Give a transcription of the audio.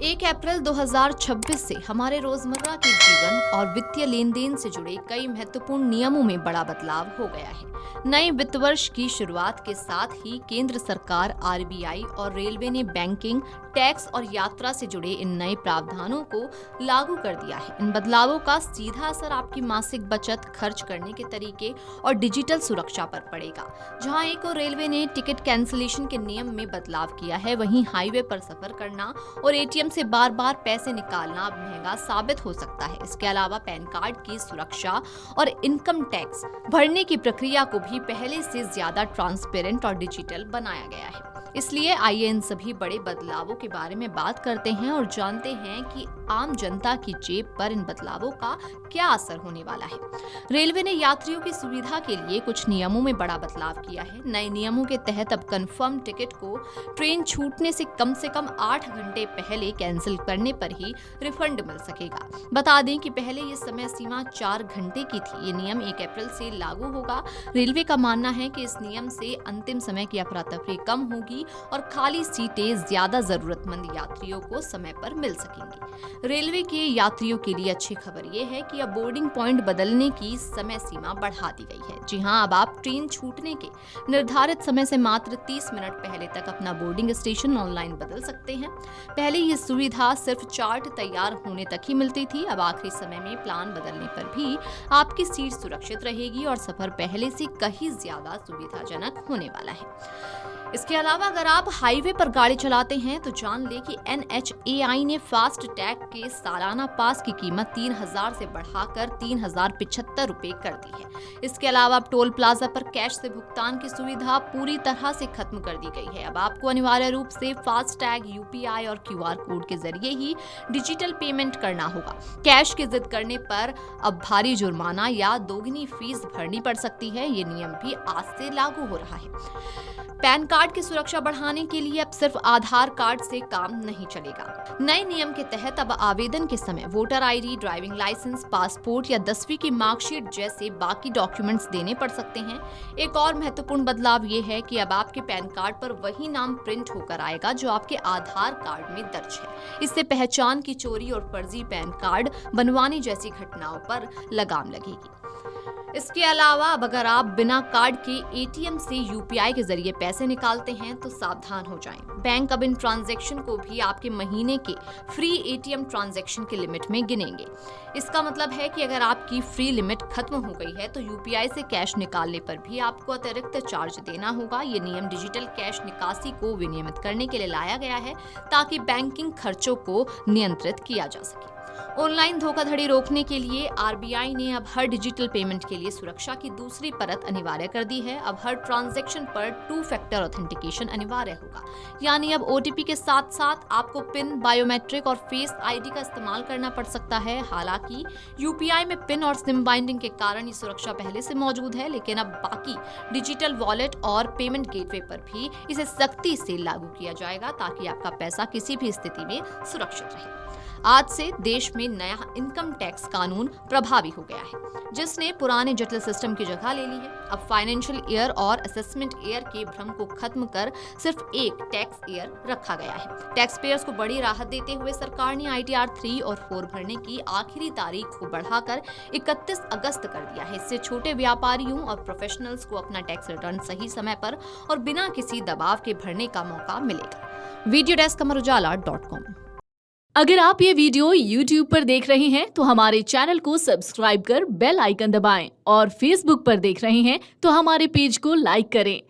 1 अप्रैल 2026 से हमारे रोजमर्रा के जीवन और वित्तीय लेन देन से जुड़े कई महत्वपूर्ण नियमों में बड़ा बदलाव हो गया है। नए वित्त वर्ष की शुरुआत के साथ ही केंद्र सरकार, आरबीआई और रेलवे ने बैंकिंग, टैक्स और यात्रा से जुड़े इन नए प्रावधानों को लागू कर दिया है। इन बदलावों का सीधा असर आपकी मासिक बचत, खर्च करने के तरीके और डिजिटल सुरक्षा पर पड़ेगा। जहां एक और रेलवे ने टिकट कैंसिलेशन के नियम में बदलाव किया है, वहीं हाईवे पर सफर करना और एटीएम से बार बार पैसे निकालना अब महंगा साबित हो सकता है। इसके अलावा पैन कार्ड की सुरक्षा और इनकम टैक्स भरने की प्रक्रिया को भी पहले से ज्यादा ट्रांसपेरेंट और डिजिटल बनाया गया है। इसलिए आइए इन सभी बड़े बदलावों के बारे में बात करते हैं और जानते हैं कि आम जनता की जेब पर इन बदलावों का क्या असर होने वाला है। रेलवे ने यात्रियों की सुविधा के लिए कुछ नियमों में बड़ा बदलाव किया है। नए नियमों के तहत अब कंफर्म टिकट को ट्रेन छूटने से कम 8 घंटे पहले कैंसिल करने पर ही रिफंड मिल सकेगा। बता दें कि पहले ये समय सीमा 4 घंटे की थी। ये नियम 1 अप्रैल से लागू होगा। रेलवे का मानना है कि इस नियम से अंतिम समय की अफरा-तफरी कम होगी और खाली सीटें ज्यादा जरूरतमंद यात्रियों को समय पर मिल सकेंगी। रेलवे के यात्रियों के लिए अच्छी खबर यह है कि अब बोर्डिंग पॉइंट बदलने की समय सीमा बढ़ा दी गई है। जी हां, अब आप ट्रेन छूटने के निर्धारित समय से मात्र 30 मिनट पहले तक अपना बोर्डिंग स्टेशन ऑनलाइन बदल सकते हैं। पहले ये सुविधा सिर्फ चार्ट तैयार होने तक ही मिलती थी। अब आखिरी समय में प्लान बदलने पर भी आपकी सीट सुरक्षित रहेगी और सफर पहले से कहीं ज्यादा सुविधाजनक होने वाला है। इसके अलावा अगर आप हाईवे पर गाड़ी चलाते हैं तो जान लें कि NHAI ने फास्ट टैग के सालाना पास की कीमत 3,000 से बढ़ाकर 3,075 रुपए कर दी है। इसके अलावा अब टोल प्लाजा पर कैश से भुगतान की सुविधा पूरी तरह से खत्म कर दी गई है। अब आपको अनिवार्य रूप से फास्ट टैग, UPI और QR कोड के जरिए ही डिजिटल पेमेंट करना होगा। कैश की जिद करने पर अब भारी जुर्माना या दोगुनी फीस भरनी पड़ सकती है। ये नियम भी आज से लागू हो रहा है। पैन कार्ड की सुरक्षा बढ़ाने के लिए अब सिर्फ आधार कार्ड से काम नहीं चलेगा। नए नियम के तहत अब आवेदन के समय voter ID, driving licence, passport या 10वीं की मार्कशीट जैसे बाकी डॉक्यूमेंट्स देने पड़ सकते हैं। एक और महत्वपूर्ण बदलाव ये है कि अब आपके पैन कार्ड पर वही नाम प्रिंट होकर आएगा जो आपके आधार कार्ड में दर्ज है। इससे पहचान की चोरी और फर्जी पैन कार्ड बनवाने जैसी घटनाओं पर लगाम लगेगी। इसके अलावा अब अगर आप बिना कार्ड के एटीएम से UPI के जरिए पैसे निकालते हैं तो सावधान हो जाएं। बैंक अब इन ट्रांजैक्शन को भी आपके महीने के फ्री एटीएम ट्रांजैक्शन के लिमिट में गिनेंगे। इसका मतलब है कि अगर आपकी फ्री लिमिट खत्म हो गई है तो UPI से कैश निकालने पर भी आपको अतिरिक्त चार्ज देना होगा। ये नियम डिजिटल कैश निकासी को विनियमित करने के लिए लाया गया है ताकि बैंकिंग खर्चों को नियंत्रित किया जा सके। ऑनलाइन धोखाधड़ी रोकने के लिए आरबीआई ने अब हर डिजिटल पेमेंट के लिए सुरक्षा की दूसरी परत अनिवार्य कर दी है। अब हर ट्रांजैक्शन पर 2 फैक्टर ऑथेंटिकेशन अनिवार्य होगा। यानी अब OTP के साथ साथ आपको पिन, बायोमेट्रिक और फेस ID का इस्तेमाल करना पड़ सकता है। हालांकि UPI में पिन और सिम बाइंडिंग के कारण ये सुरक्षा पहले से मौजूद है, लेकिन अब बाकी डिजिटल वॉलेट और पेमेंट गेटवे पर भी इसे सख्ती से लागू किया जाएगा ताकि आपका पैसा किसी भी स्थिति में सुरक्षित रहे। आज से देश में नया इनकम टैक्स कानून प्रभावी हो गया है, जिसने पुराने जटिल सिस्टम की जगह ले ली है। अब फाइनेंशियल ईयर और असेसमेंट ईयर के भ्रम को खत्म कर सिर्फ एक टैक्स ईयर रखा गया है। टैक्स पेयर्स को बड़ी राहत देते हुए सरकार ने ITR 3 और 4 भरने की आखिरी तारीख को बढ़ाकर 31 अगस्त कर दिया है। इससे छोटे व्यापारियों और प्रोफेशनल्स को अपना टैक्स रिटर्न सही समय पर और बिना किसी दबाव के भरने का मौका मिलेगा। Video desk amarujala.com। अगर आप ये वीडियो YouTube पर देख रहे हैं तो हमारे चैनल को सब्सक्राइब कर बेल आइकन दबाएं और Facebook पर देख रहे हैं तो हमारे पेज को लाइक करें।